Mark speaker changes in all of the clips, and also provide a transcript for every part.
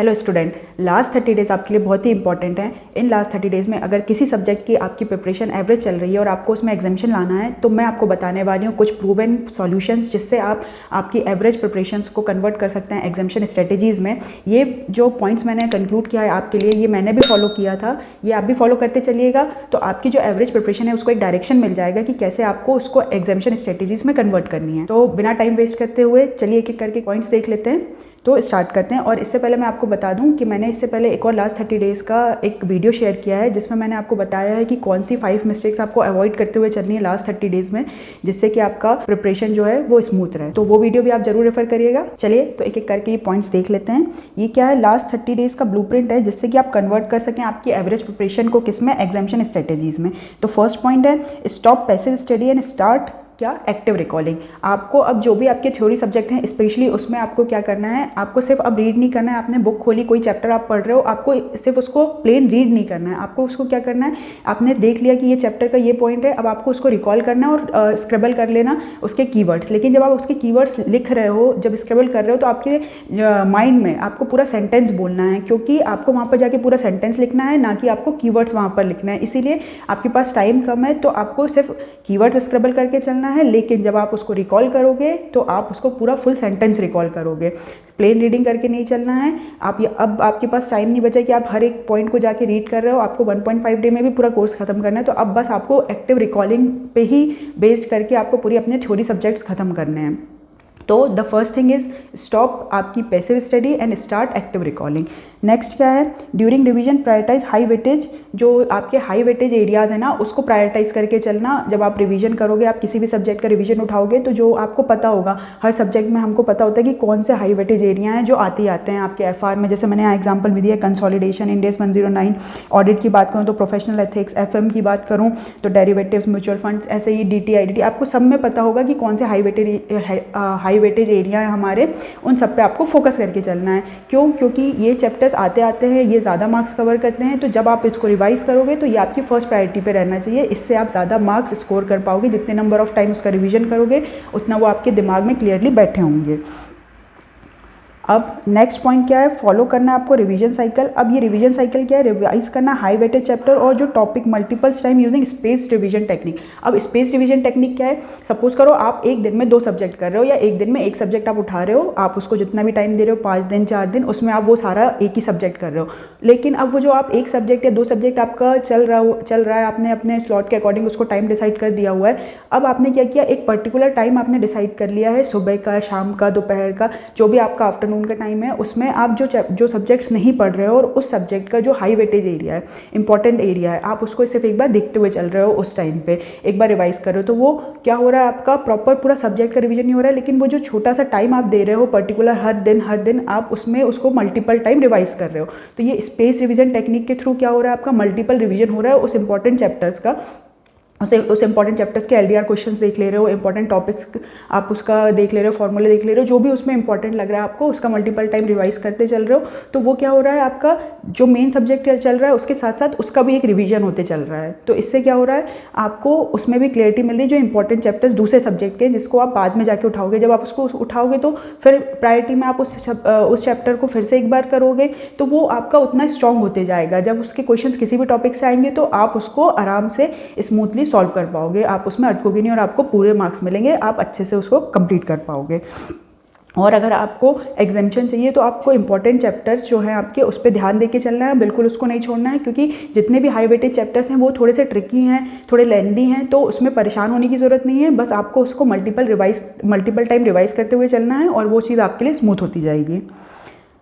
Speaker 1: Hello student, last 30 days आपके लिए बहुत ही इंपॉर्टेंट है। इन लास्ट 30 डेज़ में अगर किसी सब्जेक्ट की आपकी प्रिपरेशन एवरेज चल रही है और आपको उसमें एग्जामिशन लाना है, तो मैं आपको बताने वाली हूँ कुछ प्रूवन सॉल्यूशंस जिससे आप आपकी एवरेज प्रिपरेशंस को कन्वर्ट कर सकते हैं एग्जामिशन स्ट्रेटेजीज़ में। ये जो पॉइंट्स मैंने कंक्लूड किया है आपके लिए, ये मैंने भी फॉलो किया था, ये आप भी फॉलो करते चलिएगा, तो आपकी जो एवरेज प्रिपरेशन है उसको एक डायरेक्शन मिल जाएगा कि कैसे आपको उसको एग्जामिशन स्ट्रेटेजीज़ में कन्वर्ट करनी है। तो बिना टाइम वेस्ट करते हुए चलिए एक एक करके पॉइंट्स देख लेते हैं। तो स्टार्ट करते हैं। और इससे पहले मैं आपको बता दूं कि मैंने इससे पहले एक और लास्ट 30 डेज़ का एक वीडियो शेयर किया है जिसमें मैंने आपको बताया है कि कौन सी 5 मिस्टेक्स आपको अवॉइड करते हुए चलनी है लास्ट 30 डेज़ में, जिससे कि आपका प्रिपरेशन जो है वो स्मूथ रहे। तो वो वीडियो भी आप जरूर रेफर करिएगा। चलिए तो एक एक करके ये पॉइंट्स देख लेते हैं। ये क्या है, लास्ट 30 डेज़ का ब्लूप्रिंट है जिससे कि आप कन्वर्ट कर सकें आपकी एवरेज प्रिपरेशन को किसमें, एग्जामिशन स्ट्रेटेजीज़ में। तो फर्स्ट पॉइंट है, stop passive study and start क्या, एक्टिव रिकॉलिंग। आपको अब जो भी आपके थ्योरी सब्जेक्ट हैं स्पेशली उसमें आपको क्या करना है, आपको सिर्फ अब रीड नहीं करना है। आपने बुक खोली, कोई चैप्टर आप पढ़ रहे हो, आपको सिर्फ उसको प्लेन रीड नहीं करना है, आपको उसको क्या करना है, आपने देख लिया कि ये चैप्टर का ये पॉइंट है, अब आपको उसको रिकॉल करना है और स्क्रिबल कर लेना उसके कीवर्ड्स। लेकिन जब आप उसके कीवर्ड्स लिख रहे हो, जब स्क्रिबल कर रहे हो, तो आपके माइंड में आपको पूरा सेंटेंस बोलना है, क्योंकि आपको वहाँ पर जाके पूरा सेंटेंस लिखना है, ना कि आपको कीवर्ड्स वहाँ पर लिखना है। इसीलिए आपके पास टाइम कम है तो आपको सिर्फ कीवर्ड्स स्क्रिबल करके चलना है। लेकिन जब आप उसको रिकॉल करोगे तो आप उसको पूरा फुल सेंटेंस रिकॉल करोगे, प्लेन रीडिंग करके नहीं चलना है। अब आपके पास टाइम नहीं बचा कि आप हर एक पॉइंट को जाके रीड कर रहे हो, आपको 1.5 डे में भी पूरा कोर्स खत्म करना है। तो अब बस आपको एक्टिव रिकॉलिंग पे ही बेस्ड करके आपको पूरी अपने थ्योरी सब्जेक्ट्स खत्म करने हैं। तो the first thing is stop आपकी passive study and start active recalling. Next क्या है, during revision prioritize high weightage. जो आपके हाई वेटेज एरियाज है ना, उसको प्रायोरिटाइज करके चलना। जब आप रिवीजन करोगे, आप किसी भी सब्जेक्ट का रिवीजन उठाओगे, तो जो आपको पता होगा, हर सब्जेक्ट में हमको पता होता है कि कौन से हाई वेटेज एरिया हैं जो आते हैं आपके एफआर में। जैसे मैंने यहाँ एग्जाम्पल भी दिया, कंसोलिडेशन, इंड AS 109, ऑडिट की बात करूँ तो प्रोफेशनल एथिक्स, FM की बात करूँ तो डेरिवेटिव्स, म्यूचुअल फंड्स, ऐसे ही DT IDT, आपको सब में पता होगा कि कौन से हाई वेटेज एरिया है हमारे, उन सब पे आपको फोकस करके चलना है। क्यों? क्योंकि ये चैप्टर्स आते हैं, ये ज़्यादा मार्क्स कवर करते हैं। तो जब आप इसको रिवाइज करोगे तो ये आपकी फर्स्ट प्रायोरिटी पे रहना चाहिए। इससे आप ज़्यादा मार्क्स स्कोर कर पाओगे। जितने नंबर ऑफ टाइम उसका रिवीजन करोगे उतना वो आपके दिमाग में क्लियरली बैठे होंगे। अब नेक्स्ट पॉइंट क्या है, फॉलो करना है आपको रिवीजन साइकिल। अब ये रिवीजन साइकिल क्या है, रिवाइज करना हाई वेटेज चैप्टर और जो topic multiples time using space revision technique. अब स्पेस रिवीजन टेक्निक क्या है, सपोज करो आप एक दिन में 2 सब्जेक्ट कर रहे हो या एक दिन में एक सब्जेक्ट आप उठा रहे हो, आप उसको जितना भी टाइम दे रहे हो, 5 दिन 4 दिन, उसमें आप वो सारा एक ही सब्जेक्ट कर रहे हो। लेकिन अब वो जो आप एक सब्जेक्ट या 2 सब्जेक्ट आपका चल रहा है, आपने अपने स्लॉट के अकॉर्डिंग उसको टाइम डिसाइड कर दिया हुआ है। अब आपने क्या किया, एक पर्टिकुलर टाइम आपने डिसाइड कर लिया है, सुबह का, शाम का, दोपहर का, जो भी आपका आफ्टरनून का टाइम है, उसमें आप जो सब्जेक्ट्स नहीं पढ़ रहे हो और उस सब्जेक्ट का जो हाई वेटेज एरिया है, इंपॉर्टेंट एरिया है, आप उसको सिर्फ एक बार देखते हुए चल रहे हो, उस टाइम पे एक बार रिवाइज कर रहे हो। तो वो क्या हो रहा है, आपका प्रॉपर पूरा सब्जेक्ट का रिवीजन नहीं हो रहा है, लेकिन वो जो छोटा सा टाइम आप दे रहे हो पर्टिकुलर हर दिन आप उसमें उसको मल्टीपल टाइम रिवाइज कर रहे हो। तो ये स्पेस रिवीजन टेक्निक के थ्रू क्या हो रहा है, आपका मल्टीपल रिवीजन हो रहा है उस इंपॉर्टेंट चैप्टर्स का। उस इंपॉर्टेंट चैप्टर्स के LDR क्वेश्चंस देख ले रहे हो, इंपॉर्टेंट टॉपिक्स आप उसका देख ले रहे हो, फॉर्मूले देख ले रहे हो, जो भी उसमें इंपॉर्टेंट लग रहा है आपको उसका मल्टीपल टाइम रिवाइज करते चल रहे हो। तो वो क्या हो रहा है, आपका जो मेन सब्जेक्ट चल रहा है उसके साथ साथ उसका भी एक रिवीजन होते चल रहा है। तो इससे क्या हो रहा है, आपको उसमें भी क्लियरिटी मिल रही है जो इंपॉर्टेंट चैप्टर्स दूसरे सब्जेक्ट के, जिसको आप बाद में जाके उठाओगे। जब आप उसको उठाओगे तो फिर प्रायोरिटी में आप उस चैप्टर को फिर से एक बार करोगे, तो वो आपका उतना स्ट्रॉन्ग होते जाएगा। जब उसके क्वेश्चन किसी भी टॉपिक से आएंगे तो आप उसको आराम से स्मूथली सॉल्व कर पाओगे, आप उसमें अटकोगे नहीं और आपको पूरे मार्क्स मिलेंगे, आप अच्छे से उसको कंप्लीट कर पाओगे। और अगर आपको एग्जामिशन चाहिए तो आपको इंपॉर्टेंट चैप्टर्स जो हैं आपके, उस पर ध्यान देके चलना है, बिल्कुल उसको नहीं छोड़ना है। क्योंकि जितने भी हाई वेटेज चैप्टर्स हैं वो थोड़े से ट्रिकी हैं, थोड़े लेंदी हैं, तो उसमें परेशान होने की ज़रूरत नहीं है। बस आपको उसको मल्टीपल टाइम रिवाइज करते हुए चलना है और वो चीज़ आपके लिए स्मूथ होती जाएगी।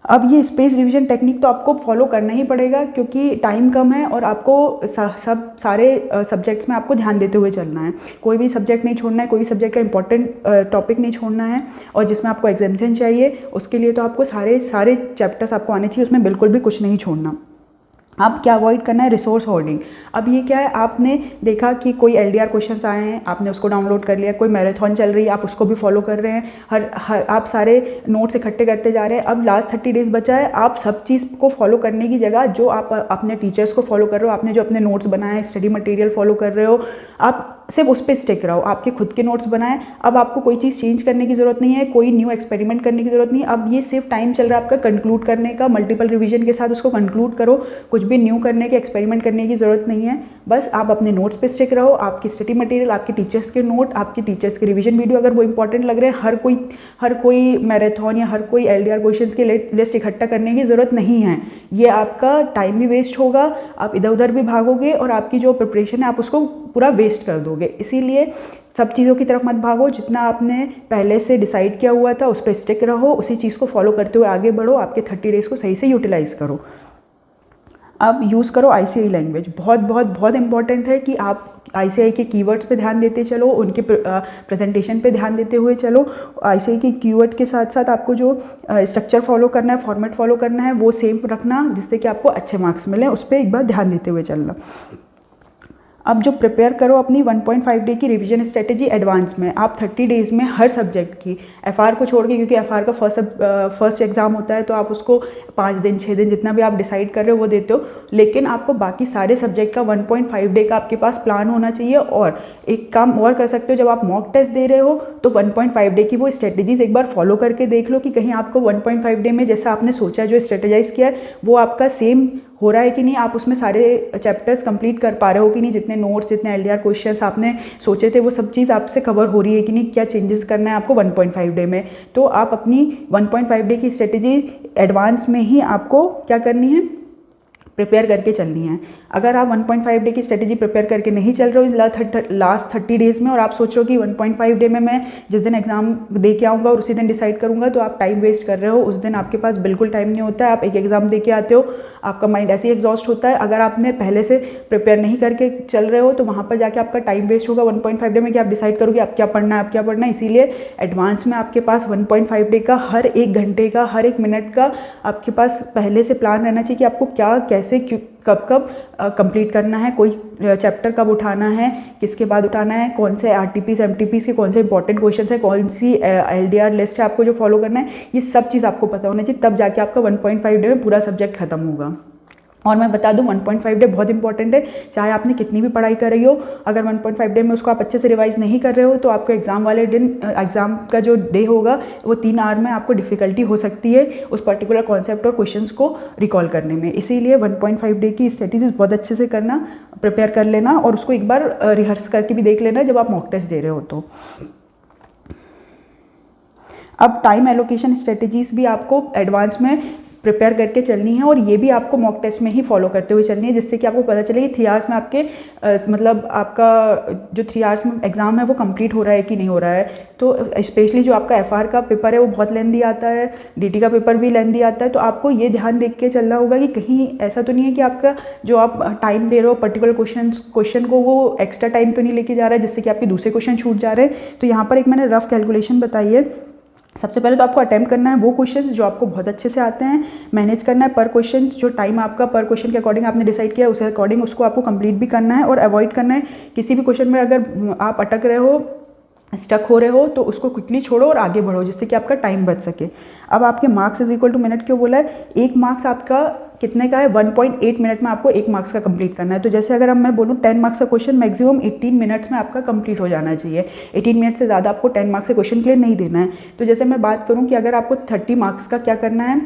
Speaker 1: अब ये स्पेस रिवीजन टेक्निक तो आपको फॉलो करना ही पड़ेगा क्योंकि टाइम कम है और आपको सारे सब्जेक्ट्स में आपको ध्यान देते हुए चलना है। कोई भी सब्जेक्ट नहीं छोड़ना है, कोई भी सब्जेक्ट का इंपॉर्टेंट टॉपिक नहीं छोड़ना है। और जिसमें आपको एग्जामिशन चाहिए उसके लिए तो आपको सारे चैप्टर्स आपको आने चाहिए, उसमें बिल्कुल भी कुछ नहीं छोड़ना। अब क्या अवॉइड करना है, रिसोर्स होर्डिंग। अब ये क्या है, आपने देखा कि कोई LDR क्वेश्चंस आए हैं, आपने उसको डाउनलोड कर लिया, कोई मैराथन चल रही है आप उसको भी फॉलो कर रहे हैं, आप सारे नोट्स इकट्ठे करते जा रहे हैं। अब लास्ट 30 डेज़ बचा है, आप सब चीज़ को फॉलो करने की जगह जो आप अपने टीचर्स को फॉलो कर रहे हो, आपने जो अपने नोट्स बनाए हैं, स्टडी मटेरियल फॉलो कर रहे हो, आप सिर्फ उस पर स्टिक रहो, आपके खुद के नोट्स बनाएं। अब आपको कोई चीज़ चेंज करने की ज़रूरत नहीं है, कोई न्यू एक्सपेरिमेंट करने की ज़रूरत नहीं है। अब ये सिर्फ टाइम चल रहा है आपका कंक्लूड करने का, मल्टीपल रिवीजन के साथ उसको कंक्लूड करो, कुछ भी न्यू करने के एक्सपेरिमेंट करने की ज़रूरत नहीं है। बस आप अपने नोट्स पे स्टिक रहो, आपकी स्टडी मटेरियल, आपके टीचर्स के नोट, आपके टीचर्स के रिवीजन वीडियो अगर वो इंपॉर्टेंट लग रहे हैं, हर कोई मैराथन या हर कोई LDR क्वेश्चंस की लिस्ट इकट्ठा करने की ज़रूरत नहीं है। ये आपका टाइम भी वेस्ट होगा, आप इधर उधर भी भागोगे और आपकी जो प्रिपरेशन है आप उसको पूरा वेस्ट कर दोगे। इसीलिए सब चीज़ों की तरफ मत भागो, जितना आपने पहले से डिसाइड किया हुआ था उस पर स्टिक रहो, उसी चीज़ को फॉलो करते हुए आगे बढ़ो, आपके 30 डेज़ को सही से यूटिलाइज़ करो। अब यूज़ करो ICI लैंग्वेज। बहुत बहुत बहुत इंपॉर्टेंट है कि आप ICI के कीवर्ड्स पे ध्यान देते चलो, उनके प्रेजेंटेशन पे ध्यान देते हुए चलो। ICI के कीवर्ड के साथ साथ आपको जो स्ट्रक्चर फॉलो करना है, फॉर्मेट फॉलो करना है, वो सेम रखना, जिससे कि आपको अच्छे मार्क्स मिलें। उस पर एक बार ध्यान देते हुए चलना। अब जो प्रिपेयर करो अपनी 1.5 डे की रिवीजन स्ट्रेटेजी एडवांस में। आप 30 डेज़ में हर सब्जेक्ट की, FR को छोड़ के, क्योंकि FR का फर्स्ट एग्ज़ाम होता है तो आप उसको 5 दिन 6 दिन जितना भी आप डिसाइड कर रहे हो वो देते हो, लेकिन आपको बाकी सारे सब्जेक्ट का 1.5 डे का आपके पास प्लान होना चाहिए। और एक काम और कर सकते हो, जब आप मॉक टेस्ट दे रहे हो तो 1.5 डे की वो स्ट्रेटेजीज एक बार फॉलो करके देख लो कि कहीं आपको 1.5 डे में जैसा आपने सोचा है, जो स्ट्रेटेजाइज किया है, वो आपका सेम हो रहा है कि नहीं, आप उसमें सारे चैप्टर्स कंप्लीट कर पा रहे हो कि नहीं, जितने नोट्स, जितने LDR क्वेश्चंस आपने सोचे थे वो सब चीज़ आपसे कवर हो रही है कि नहीं, क्या चेंजेस करना है आपको 1.5 डे में। तो आप अपनी 1.5 डे की स्ट्रेटेजी एडवांस में ही आपको क्या करनी है, प्रिपेयर करके चलनी है। अगर आप 1.5 डे की स्ट्रेटेजी प्रिपेयर करके नहीं चल रहे हो लास्ट 30 डेज़ में, और आप सोच रहे हो कि 1.5 डे में मैं जिस दिन एग्जाम दे के आऊँगा और उसी दिन डिसाइड करूँगा, तो आप टाइम वेस्ट कर रहे हो। उस दिन आपके पास बिल्कुल टाइम नहीं होता है, आप एक एग्ज़ाम दे के आते हो, आपका माइंड ऐसे ही एग्जॉस्ट होता है। अगर आपने पहले से प्रिपेयर नहीं करके चल रहे हो तो वहाँ पर जाके आपका टाइम वेस्ट होगा 1.5 डे में, कि आप डिसाइड करोगे आप क्या पढ़ना है, आप क्या पढ़ना है। इसीलिए एडवांस में आपके पास 1.5 डे का हर एक घंटे का, हर एक मिनट का आपके पास पहले से प्लान रहना चाहिए कि आपको क्या, कैसे, कब कब कंप्लीट करना है, कोई चैप्टर कब उठाना है, किसके बाद उठाना है, कौन से RTPs MTPs के कौन से इंपॉर्टेंट क्वेश्चन है, कौन सी LDR लिस्ट है आपको जो फॉलो करना है, ये सब चीज़ आपको पता होना चाहिए। तब जाके आपका 1.5 डे में पूरा सब्जेक्ट खत्म होगा। और मैं बता दूं 1.5 डे बहुत इंपॉर्टेंट है, चाहे आपने कितनी भी पढ़ाई कर रही हो, अगर 1.5 डे में उसको आप अच्छे से रिवाइज नहीं कर रहे हो तो आपको एग्ज़ाम वाले दिन, एग्ज़ाम का जो डे होगा वो 3 आवर में आपको डिफ़िकल्टी हो सकती है उस पर्टिकुलर कॉन्सेप्ट और क्वेश्चंस को रिकॉल करने में। इसीलिए 1.5 डे की स्ट्रेटेजीज बहुत अच्छे से करना, प्रिपेयर कर लेना, और उसको एक बार रिहर्स करके भी देख लेना जब आप मॉक टेस्ट दे रहे हो तो। अब टाइम एलोकेशन स्ट्रेटेजीज भी आपको एडवांस में प्रिपेयर करके चलनी है, और ये भी आपको मॉक टेस्ट में ही फॉलो करते हुए चलनी है, जिससे कि आपको पता चले कि 3 आवर्स में आपके मतलब आपका जो 3 आवर्स में एग्ज़ाम है वो कंप्लीट हो रहा है कि नहीं हो रहा है। तो स्पेशली जो आपका FR का पेपर है वो बहुत लेंदी आता है, DT का पेपर भी लेंदी आता है, तो आपको ये ध्यान देख के चलना होगा कि कहीं ऐसा तो नहीं है कि आपका जो आप टाइम दे रहे हो पर्टिकुलर क्वेश्चन को वो एक्स्ट्रा टाइम तो नहीं लेके जा रहा है जिससे कि आपके दूसरे क्वेश्चन छूट जा रहे हैं। तो यहाँ पर एक मैंने रफ कैलकुलेशन बताई है। सबसे पहले तो आपको अटेम्प्ट करना है वो क्वेश्चन जो आपको बहुत अच्छे से आते हैं, मैनेज करना है पर क्वेश्चन, जो टाइम आपका पर क्वेश्चन के अकॉर्डिंग आपने डिसाइड किया उस अकॉर्डिंग उसको आपको कंप्लीट भी करना है, और अवॉइड करना है किसी भी क्वेश्चन में अगर आप अटक रहे हो, स्टक हो रहे हो, तो उसको क्विकली छोड़ो और आगे बढ़ो जिससे कि आपका टाइम बच सके। अब आपके marks is equal to minute क्यों बोला है, 1 मार्क्स आपका कितने का है, 1.8 मिनट में आपको 1 मार्क्स का कंप्लीट करना है। तो जैसे अगर मैं बोलूँ 10 मार्क्स का क्वेश्चन मैक्सिमम 18 मिनट्स में आपका कंप्लीट हो जाना चाहिए। 18 मिनट से ज़्यादा आपको 10 मार्क्स के क्वेश्चन के लिए नहीं देना है। तो जैसे मैं बात करूँ कि अगर आपको 30 मार्क्स का क्या करना है,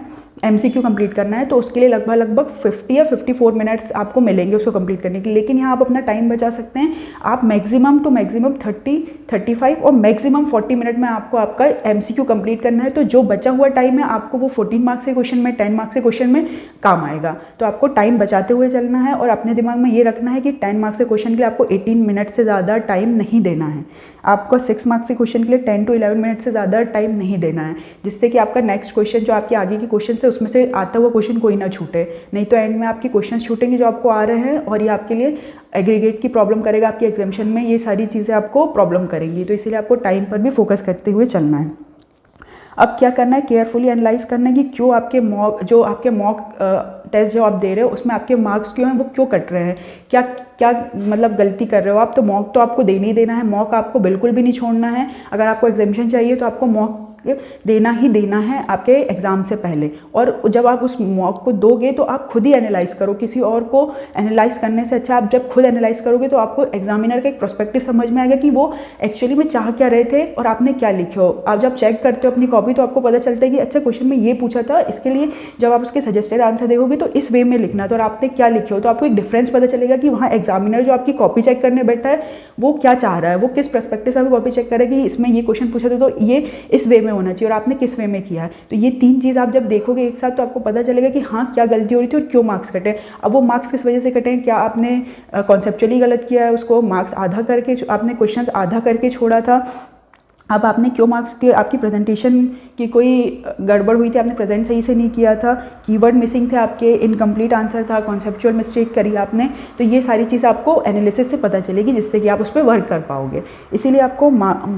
Speaker 1: MCQ कंप्लीट करना है, तो उसके लिए लगभग 50 या 54 मिनट्स आपको मिलेंगे उसको कंप्लीट करने के लिए। लेकिन यहाँ आप अपना टाइम बचा सकते हैं, आप मैक्सिमम टू मैक्सिमम 30, 35 और मैक्सिमम 40 मिनट में आपको आपका MCQ कंप्लीट करना है। तो जो बचा हुआ टाइम है आपको वो 14 मार्क्स के क्वेश्चन में, 10 मार्क्स के क्वेश्चन में काम आएगा। तो आपको टाइम बचाते हुए चलना है, और अपने दिमाग में ये रखना है कि 10 मार्क्स के क्वेश्चन के लिए आपको 18 मिनट से ज़्यादा टाइम नहीं देना है। आपको 6 मार्क्स के क्वेश्चन के लिए 10 to 11 मिनट से ज़्यादा टाइम नहीं देना है, जिससे कि आपका नेक्स्ट क्वेश्चन जो आपके आगे की क्वेश्चन है उसमें से आता हुआ क्वेश्चन कोई ना छूटे। नहीं तो एंड में आपके क्वेश्चन छूटेंगे जो आपको आ रहे हैं, और ये आपके लिए एग्रीगेट की प्रॉब्लम करेगा, आपकी एग्जामिनेशन में ये सारी चीज़ें आपको प्रॉब्लम करेंगी। तो इसीलिए आपको टाइम पर भी फोकस करते हुए चलना है। अब क्या करना है, केयरफुली एनालाइज करना है कि क्यों आपके मॉक टेस्ट जो आप दे रहे हो उसमें आपके मार्क्स क्यों हैं, वो क्यों कट रहे हैं, क्या क्या मतलब गलती कर रहे हो आप। तो मॉक तो आपको देना ही देना है, मॉक आपको बिल्कुल भी नहीं छोड़ना है। अगर आपको एग्जामिनेशन चाहिए तो आपको मॉक देना ही देना है आपके एग्ज़ाम से पहले। और जब आप उस मॉक को दोगे तो आप खुद ही एनालाइज करो, किसी और को एनालाइज करने से अच्छा आप जब खुद एनालाइज करोगे तो आपको एग्जामिनर का एक पर्सपेक्टिव समझ में आएगा कि वो एक्चुअली में चाह क्या रहे थे और आपने क्या लिखे हो। आप जब चेक करते हो अपनी कॉपी तो आपको पता चलता है कि अच्छा क्वेश्चन में ये पूछा था, इसके लिए जब आप उसके सजेस्टेड आंसर देखोगे तो इस वे में लिखना था और आपने क्या लिखे हो, तो आपको एक डिफरेंस पता चलेगा कि वहाँ एग्जामिनर जो आपकी कॉपी चेक करने बैठा है वो क्या चाह रहा है, वो किस पर्सपेक्टिव से आपकी कॉपी चेक करे कि इसमें ये क्वेश्चन पूछा था तो ये इस वे में होना चाहिए और आपने किस वे में किया है। तो ये 3 चीज़ आप जब देखोगे एक साथ तो आपको पता चलेगा कि हाँ क्या गलती हो रही थी और क्यों मार्क्स कटे। अब वो मार्क्स किस वजह से कटे हैं, क्या आपने कॉन्सेप्चुअली गलत किया है, उसको मार्क्स आधा करके आपने क्वेश्चन आधा करके छोड़ा था, अब आपने क्यों मार्क्स के आपकी प्रेजेंटेशन की कोई गड़बड़ हुई थी, आपने प्रेजेंट सही से नहीं किया था, कीवर्ड मिसिंग थे आपके, इनकम्प्लीट आंसर था, कॉन्सेप्चुअल मिस्टेक करी आपने। तो ये सारी चीज़ आपको एनालिसिस से पता चलेगी जिससे कि आप उस पर वर्क कर पाओगे। इसीलिए आपको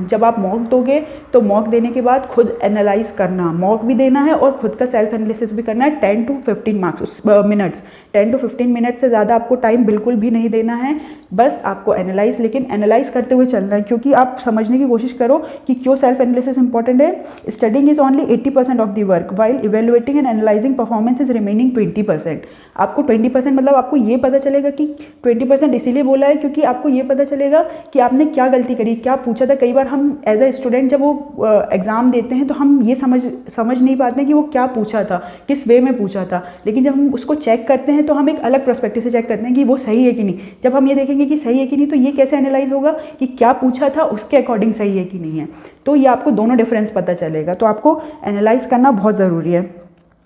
Speaker 1: जब आप मॉक दोगे तो मॉक देने के बाद खुद एनालाइज करना, मॉक भी देना है और खुद का सेल्फ एनालिसिस भी करना है। 10 to 15 मिनट्स 10 to 15 मिनट से ज़्यादा आपको टाइम बिल्कुल भी नहीं देना है, बस आपको एनालाइज, लेकिन एनालाइज करते हुए चलना है क्योंकि आप समझने की कोशिश करो कि क्यों सेल्फ एनालिसिस इंपॉर्टेंट है। Studying is only 80% of the work while evaluating and analysing performance is remaining 20%। आपको 20% मतलब आपको ये पता चलेगा कि 20% इसीलिए बोला है क्योंकि आपको ये पता चलेगा कि आपने क्या गलती करी, क्या पूछा था। कई बार हम एज ए स्टूडेंट जब वो एग्ज़ाम देते हैं तो हम ये समझ नहीं पाते हैं कि वो क्या पूछा था, किस वे में पूछा था, लेकिन जब हम उसको चेक करते हैं तो हम एक अलग पर्सपेक्टिव से चेक करते हैं कि वो सही है कि नहीं। जब हम ये देखेंगे कि सही है कि नहीं तो ये कैसे एनालाइज होगा कि क्या पूछा था उसके अकॉर्डिंग सही है कि नहीं है। तो ये आपको दोनों डिफरेंस पता चलेगा। तो आपको एनालाइज करना बहुत ज़रूरी है।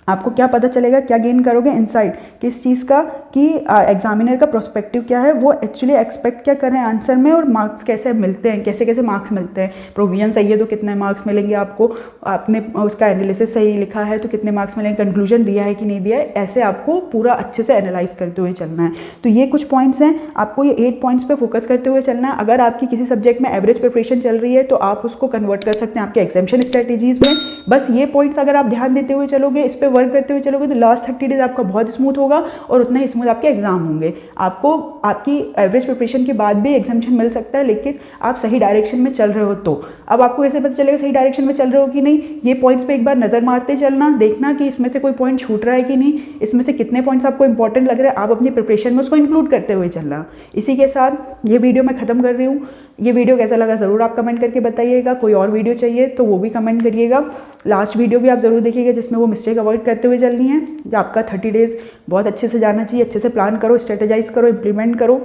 Speaker 1: आपको क्या पता चलेगा, क्या गेन करोगे, इनसाइट किस चीज़ का कि एग्जामिनर का प्रोस्पेक्टिव क्या है, वो एक्चुअली एक्सपेक्ट क्या कर रहे हैं आंसर में, और मार्क्स कैसे मिलते हैं, कैसे कैसे मार्क्स मिलते हैं। प्रोविजन सही है तो कितने मार्क्स मिलेंगे आपको, आपने उसका एनालिसिस सही लिखा है तो कितने मार्क्स मिलेंगे, कंक्लूजन दिया है कि नहीं दिया है, ऐसे आपको पूरा अच्छे से एनालाइज करते हुए चलना है। तो ये कुछ पॉइंट्स हैं, आपको ये 8 पॉइंट्स पे फोकस करते हुए चलना है। अगर आपकी किसी सब्जेक्ट में एवरेज प्रिपरेशन चल रही है तो आप उसको कन्वर्ट कर सकते हैं आपके एग्जामिनेशन स्ट्रेटेजीज में। बस ये पॉइंट्स अगर आप ध्यान देते हुए चलोगे, इस पर वर्क करते हुए चलोगे तो लास्ट 30 डेज आपका बहुत स्मूथ होगा और उतना ही स्मूथ आपके एग्जाम होंगे। आपको आपकी एवरेज प्रिपरेशन के बाद भी एग्जामिनेशन मिल सकता है, लेकिन आप सही डायरेक्शन में चल रहे हो तो। अब आपको कैसे पता चलेगा सही डायरेक्शन में चल रहे हो कि नहीं, ये पॉइंट्स पे एक बार नज़र मारते चलना, देखना कि इसमें से कोई पॉइंट छूट रहा है कि नहीं, इसमें से कितने पॉइंट्स आपको इंपॉर्टेंट लग रहे हैं, आप अपनी प्रिपरेशन में उसको इंक्लूड करते हुए चलना। इसी के साथ ये वीडियो मैं ख़त्म कर रही हूँ। ये वीडियो कैसा लगा ज़रूर आप कमेंट करके बताइएगा। कोई और वीडियो चाहिए तो वो भी कमेंट करिएगा। लास्ट वीडियो भी आप ज़रूर देखिएगा जिसमें वो मिस्टेक अवॉइड करते हुए चलनी है। आपका 30 डेज़ बहुत अच्छे से जाना चाहिए, अच्छे से प्लान करो, स्ट्रेटेजाइज करो, इम्प्लीमेंट करो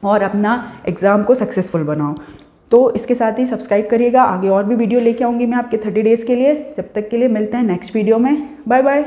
Speaker 1: और अपना एग्ज़ाम को सक्सेसफुल बनाओ। तो इसके साथ ही सब्सक्राइब करिएगा, आगे और भी वीडियो लेके आऊँगी मैं आपके 30 डेज़ के लिए। जब तक के लिए मिलते हैं नेक्स्ट वीडियो में, बाय बाय।